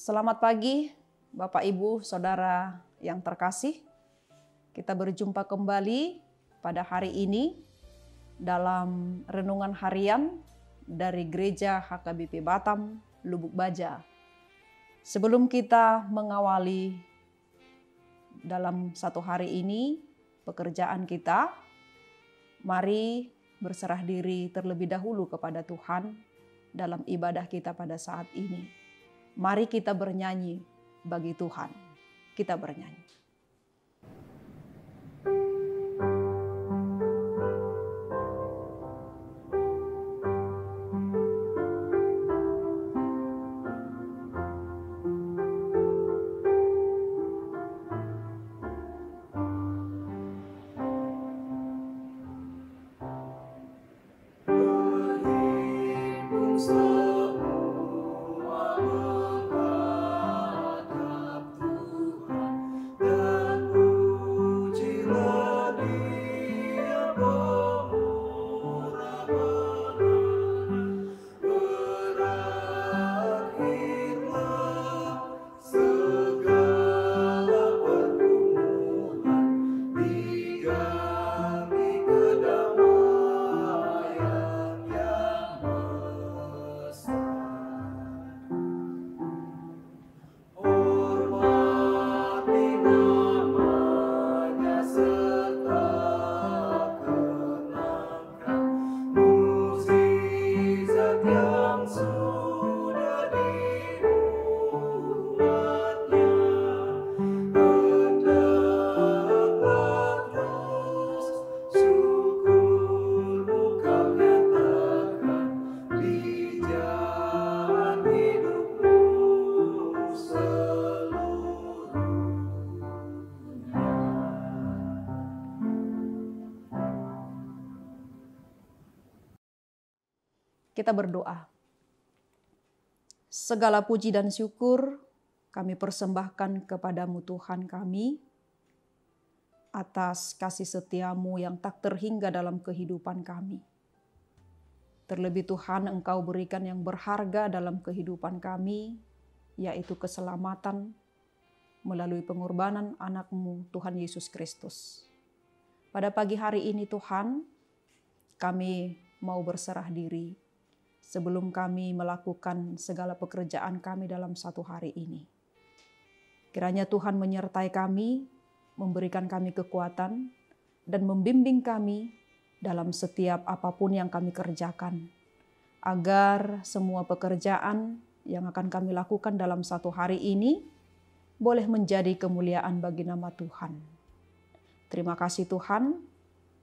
Selamat pagi, Bapak, Ibu, Saudara yang terkasih. Kita berjumpa kembali pada hari ini dalam renungan harian dari Gereja HKBP Batam, Lubuk Baja. Sebelum kita mengawali dalam satu hari ini pekerjaan kita, mari berserah diri terlebih dahulu kepada Tuhan dalam ibadah kita pada saat ini. Mari kita bernyanyi bagi Tuhan. Kita bernyanyi. Kita berdoa. Segala puji dan syukur kami persembahkan kepadamu Tuhan kami, atas kasih setiamu yang tak terhingga dalam kehidupan kami. Terlebih Tuhan, Engkau berikan yang berharga dalam kehidupan kami, yaitu keselamatan melalui pengorbanan anak-Mu Tuhan Yesus Kristus. Pada pagi hari ini Tuhan, kami mau berserah diri sebelum kami melakukan segala pekerjaan kami dalam satu hari ini. Kiranya Tuhan menyertai kami, memberikan kami kekuatan, dan membimbing kami dalam setiap apapun yang kami kerjakan, agar semua pekerjaan yang akan kami lakukan dalam satu hari ini boleh menjadi kemuliaan bagi nama Tuhan. Terima kasih Tuhan,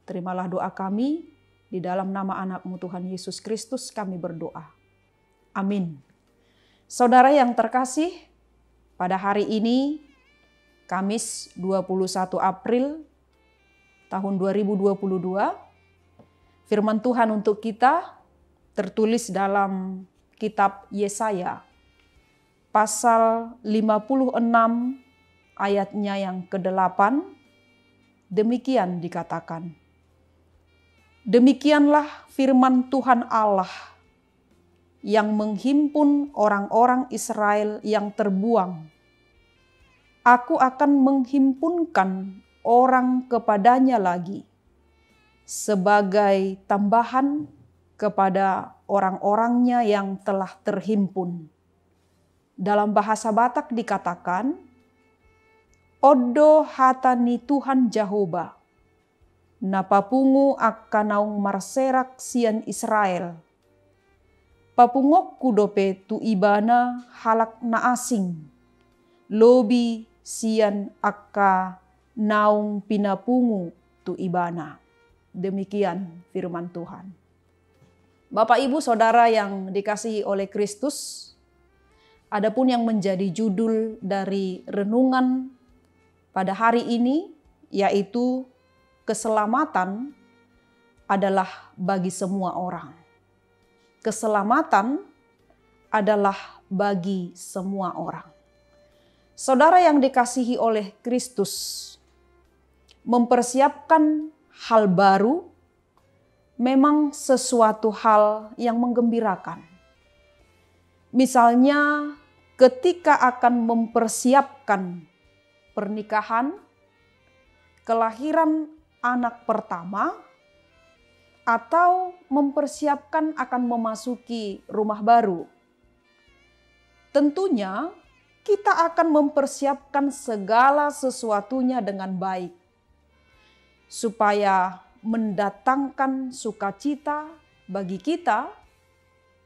terimalah doa kami. Di dalam nama anak-Mu Tuhan Yesus Kristus kami berdoa. Amin. Saudara yang terkasih, pada hari ini, Kamis 21 April tahun 2022, firman Tuhan untuk kita tertulis dalam kitab Yesaya, pasal 56 ayatnya yang ke-8, demikian dikatakan. Demikianlah firman Tuhan Allah yang menghimpun orang-orang Israel yang terbuang. Aku akan menghimpunkan orang kepadanya lagi sebagai tambahan kepada orang-orangnya yang telah terhimpun. Dalam bahasa Batak dikatakan, Odo hatani Tuhan Jehovah. Napapungu akanaung marserak sian Israel. Papungok kudope tu ibana halak na asing. Lobi sian akka naung pinapungu tu ibana. Demikian firman Tuhan. Bapak, Ibu, Saudara yang dikasihi oleh Kristus, adapun yang menjadi judul dari renungan pada hari ini, yaitu keselamatan adalah bagi semua orang. Keselamatan adalah bagi semua orang. Saudara yang dikasihi oleh Kristus, mempersiapkan hal baru memang sesuatu hal yang menggembirakan. Misalnya ketika akan mempersiapkan pernikahan, kelahiran anak pertama, atau mempersiapkan akan memasuki rumah baru. Tentunya kita akan mempersiapkan segala sesuatunya dengan baik, supaya mendatangkan sukacita bagi kita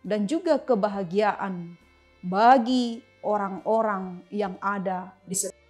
dan juga kebahagiaan bagi orang-orang yang ada di sekitar.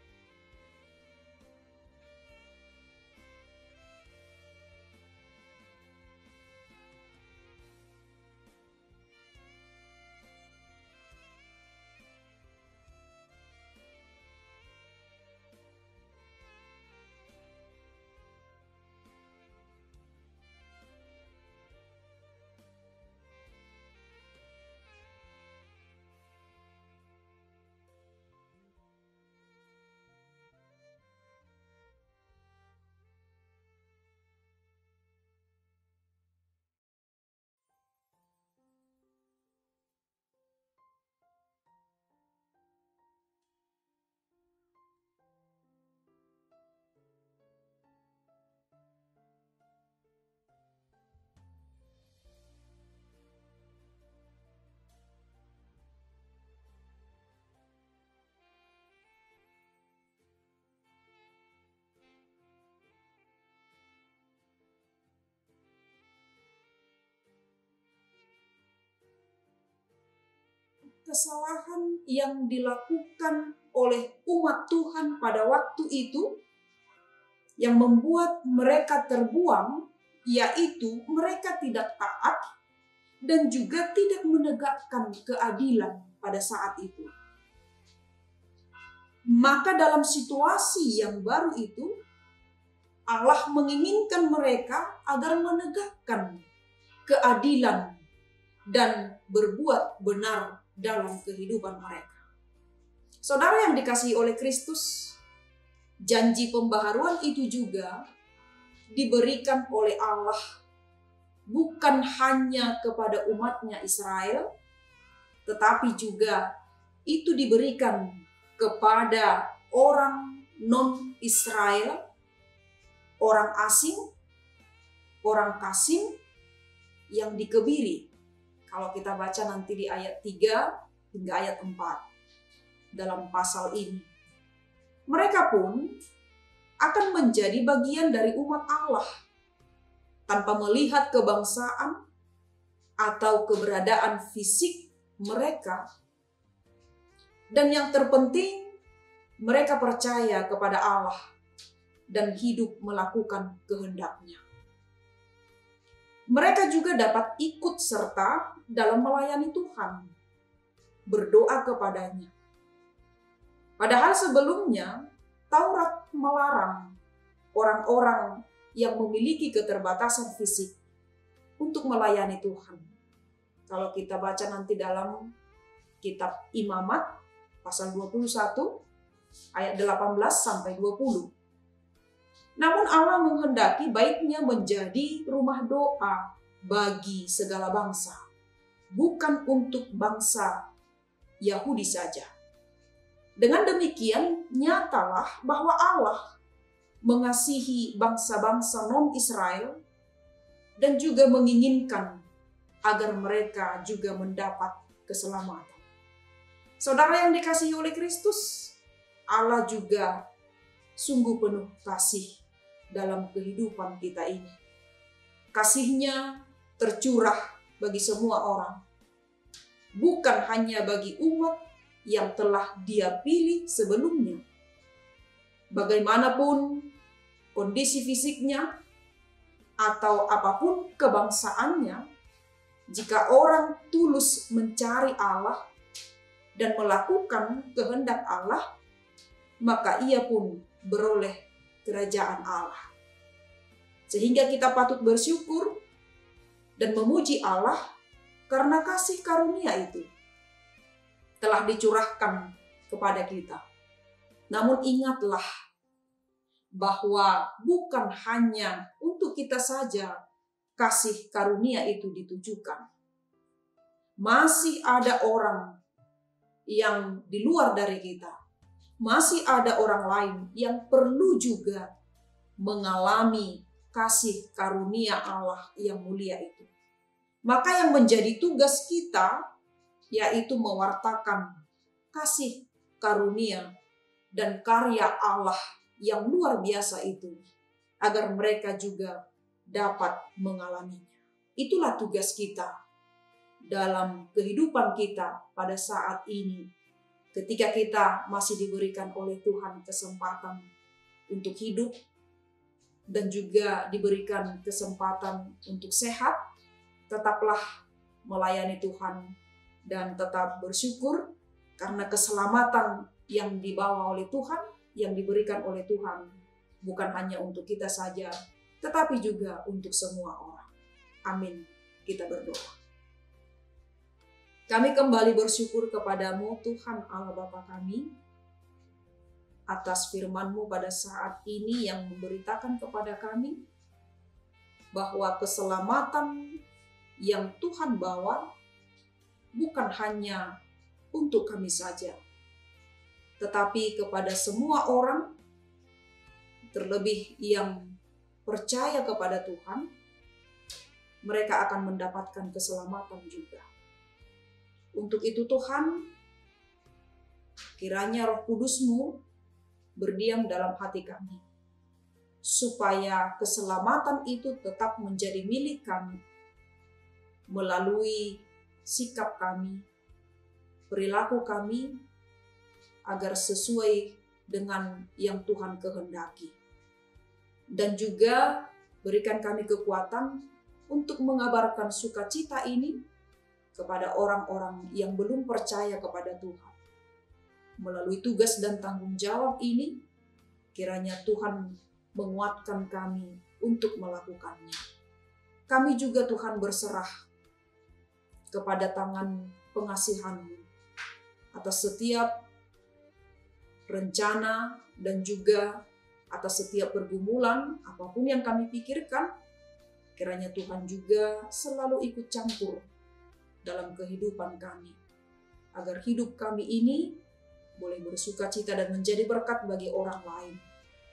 Kesalahan yang dilakukan oleh umat Tuhan pada waktu itu yang membuat mereka terbuang, yaitu mereka tidak taat dan juga tidak menegakkan keadilan pada saat itu. Maka dalam situasi yang baru itu, Allah menginginkan mereka agar menegakkan keadilan dan berbuat benar dalam kehidupan mereka. Saudara yang dikasihi oleh Kristus, janji pembaharuan itu juga diberikan oleh Allah bukan hanya kepada umatnya Israel, tetapi juga itu diberikan kepada orang non-Israel, orang asing, orang Kasim yang dikebiri. Kalau kita baca nanti di ayat 3 hingga ayat 4 dalam pasal ini. Mereka pun akan menjadi bagian dari umat Allah tanpa melihat kebangsaan atau keberadaan fisik mereka. Dan yang terpenting, mereka percaya kepada Allah dan hidup melakukan kehendak-Nya. Mereka juga dapat ikut serta dalam melayani Tuhan, berdoa kepadanya. Padahal sebelumnya, Taurat melarang orang-orang yang memiliki keterbatasan fisik untuk melayani Tuhan. Kalau kita baca nanti dalam kitab Imamat, pasal 21, ayat 18-20. Namun Allah menghendaki baiknya menjadi rumah doa bagi segala bangsa, bukan untuk bangsa Yahudi saja. Dengan demikian, nyatalah bahwa Allah mengasihi bangsa-bangsa non-Israel dan juga menginginkan agar mereka juga mendapat keselamatan. Saudara yang dikasihi oleh Kristus, Allah juga sungguh penuh kasih dalam kehidupan kita ini. Kasih-Nya tercurah bagi semua orang, bukan hanya bagi umat yang telah Dia pilih sebelumnya. Bagaimanapun kondisi fisiknya atau apapun kebangsaannya, jika orang tulus mencari Allah dan melakukan kehendak Allah, maka ia pun beroleh kerajaan Allah. Sehingga kita patut bersyukur dan memuji Allah karena kasih karunia itu telah dicurahkan kepada kita. Namun ingatlah bahwa bukan hanya untuk kita saja kasih karunia itu ditujukan. Masih ada orang yang di luar dari kita. Masih ada orang lain yang perlu juga mengalami kasih karunia Allah yang mulia itu. Maka yang menjadi tugas kita yaitu mewartakan kasih karunia dan karya Allah yang luar biasa itu, agar mereka juga dapat mengalaminya. Itulah tugas kita dalam kehidupan kita pada saat ini, ketika kita masih diberikan oleh Tuhan kesempatan untuk hidup dan juga diberikan kesempatan untuk sehat. Tetaplah melayani Tuhan dan tetap bersyukur karena keselamatan yang dibawa oleh Tuhan, yang diberikan oleh Tuhan, bukan hanya untuk kita saja, tetapi juga untuk semua orang. Amin. Kita berdoa. Kami kembali bersyukur kepadamu Tuhan Allah Bapa kami, atas firman-Mu pada saat ini yang memberitakan kepada kami bahwa keselamatan yang Tuhan bawa bukan hanya untuk kami saja, tetapi kepada semua orang, terlebih yang percaya kepada Tuhan, mereka akan mendapatkan keselamatan juga. Untuk itu Tuhan, kiranya Roh Kudus-Mu berdiam dalam hati kami, supaya keselamatan itu tetap menjadi milik kami, melalui sikap kami, perilaku kami, agar sesuai dengan yang Tuhan kehendaki. Dan juga berikan kami kekuatan untuk mengabarkan sukacita ini kepada orang-orang yang belum percaya kepada Tuhan. Melalui tugas dan tanggung jawab ini, kiranya Tuhan menguatkan kami untuk melakukannya. Kami juga Tuhan berserah kepada tangan pengasihan-Mu atas setiap rencana dan juga atas setiap pergumulan apapun yang kami pikirkan. Kiranya Tuhan juga selalu ikut campur dalam kehidupan kami, agar hidup kami ini boleh bersukacita dan menjadi berkat bagi orang lain.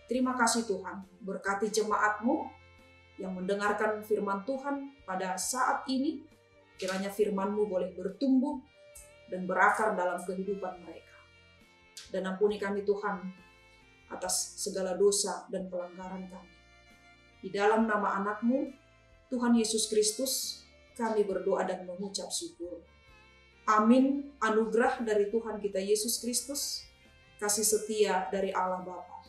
Terima kasih Tuhan, berkati jemaat-Mu yang mendengarkan firman Tuhan pada saat ini. Kiranya firman-Mu boleh bertumbuh dan berakar dalam kehidupan mereka. Dan ampuni kami Tuhan atas segala dosa dan pelanggaran kami. Di dalam nama anak-Mu, Tuhan Yesus Kristus, kami berdoa dan mengucap syukur. Amin. Anugerah dari Tuhan kita Yesus Kristus, kasih setia dari Allah Bapa,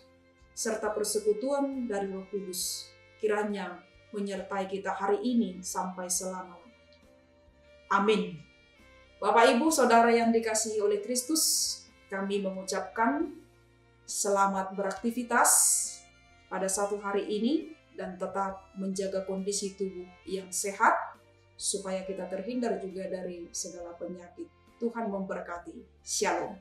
serta persekutuan dari Roh Kudus, kiranya menyertai kita hari ini sampai selama-lamanya. Amin. Bapak, Ibu, Saudara yang dikasihi oleh Kristus, kami mengucapkan selamat beraktivitas pada satu hari ini dan tetap menjaga kondisi tubuh yang sehat supaya kita terhindar juga dari segala penyakit. Tuhan memberkati. Shalom.